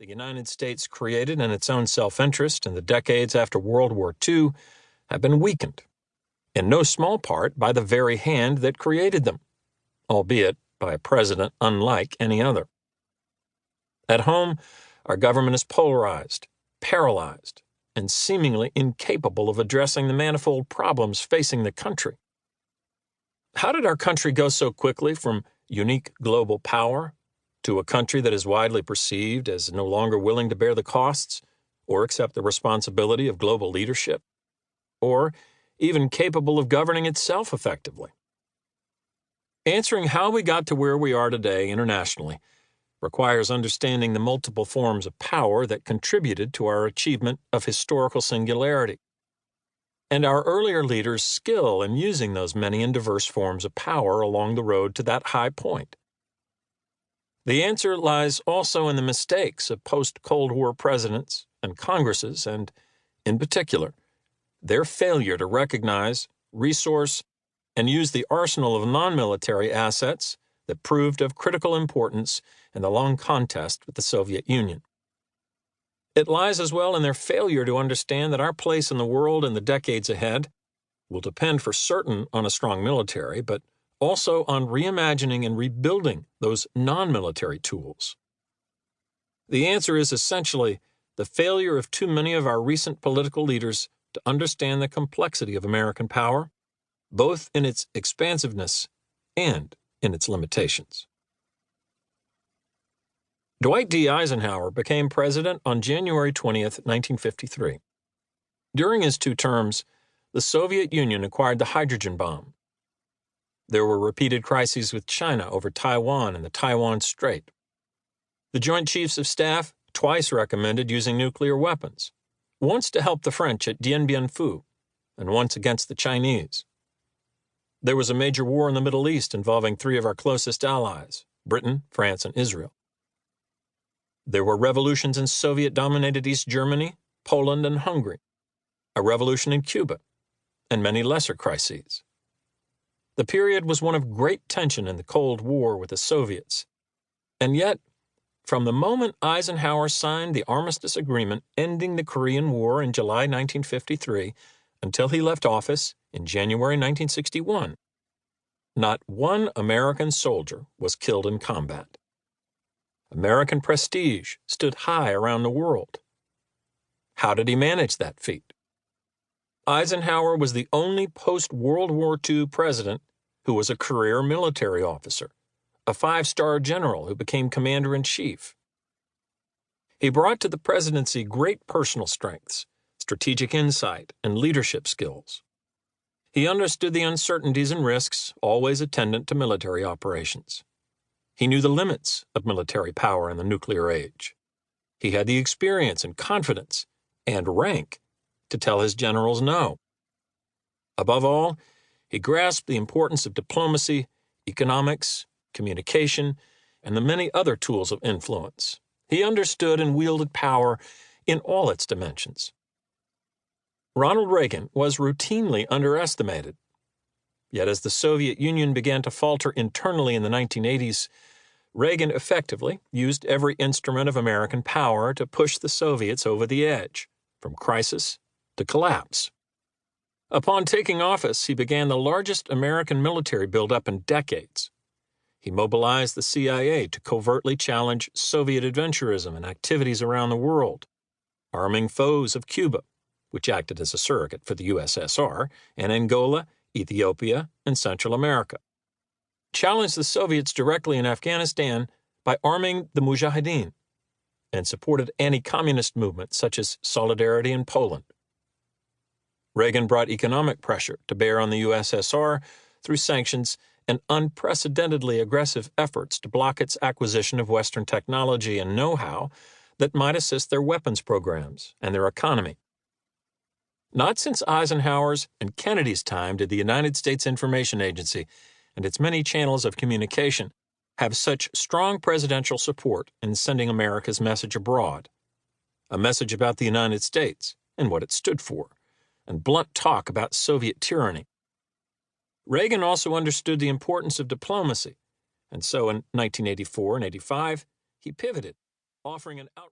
the United States created in its own self-interest in the decades after World War II have been weakened, in no small part by the very hand that created them, albeit by a president unlike any other. At home, our government is polarized, paralyzed, and seemingly incapable of addressing the manifold problems facing the country. How did our country go so quickly from unique global power to a country that is widely perceived as no longer willing to bear the costs or accept the responsibility of global leadership, or even capable of governing itself effectively? Answering how we got to where we are today internationally requires understanding the multiple forms of power that contributed to our achievement of historical singularity, and our earlier leaders' skill in using those many and diverse forms of power along the road to that high point. The answer lies also in the mistakes of post-Cold War presidents and Congresses and, in particular, their failure to recognize, resource, and use the arsenal of non-military assets that proved of critical importance in the long contest with the Soviet Union. It lies as well in their failure to understand that our place in the world in the decades ahead will depend for certain on a strong military, but also on reimagining and rebuilding those non-military tools. The answer is essentially the failure of too many of our recent political leaders to understand the complexity of American power, both in its expansiveness and in its limitations. Dwight D. Eisenhower became president on January 20, 1953. During his 2 terms, the Soviet Union acquired the hydrogen bomb. There were repeated crises with China over Taiwan and the Taiwan Strait. The Joint Chiefs of Staff twice recommended using nuclear weapons, once to help the French at Dien Bien Phu, and once against the Chinese. There was a major war in the Middle East involving 3 of our closest allies, Britain, France, and Israel. There were revolutions in Soviet-dominated East Germany, Poland, and Hungary, a revolution in Cuba, and many lesser crises. The period was one of great tension in the Cold War with the Soviets, and yet, from the moment Eisenhower signed the Armistice Agreement ending the Korean War in July 1953 until he left office in January 1961, not one American soldier was killed in combat. American prestige stood high around the world. How did he manage that feat? Eisenhower was the only post-World War II president who was a career military officer, a 5-star general who became commander-in-chief. He brought to the presidency great personal strengths, strategic insight, and leadership skills. He understood the uncertainties and risks always attendant to military operations. He knew the limits of military power in the nuclear age. He had the experience and confidence and rank to tell his generals no. Above all, he grasped the importance of diplomacy, economics, communication, and the many other tools of influence. He understood and wielded power in all its dimensions. Ronald Reagan was routinely underestimated. Yet as the Soviet Union began to falter internally in the 1980s, Reagan effectively used every instrument of American power to push the Soviets over the edge, from crisis to collapse. Upon taking office, he began the largest American military buildup in decades. He mobilized the CIA to covertly challenge Soviet adventurism and activities around the world, arming foes of Cuba, which acted as a surrogate for the USSR, and Angola, Ethiopia, and Central America. Challenged the Soviets directly in Afghanistan by arming the Mujahideen, and supported anti-communist movements such as Solidarity in Poland. Reagan brought economic pressure to bear on the USSR through sanctions and unprecedentedly aggressive efforts to block its acquisition of Western technology and know-how that might assist their weapons programs and their economy. Not since Eisenhower's and Kennedy's time did the United States Information Agency and its many channels of communication have such strong presidential support in sending America's message abroad, a message about the United States and what it stood for, and blunt talk about Soviet tyranny. Reagan also understood the importance of diplomacy, and so in 1984 and 85, he pivoted, offering an outreach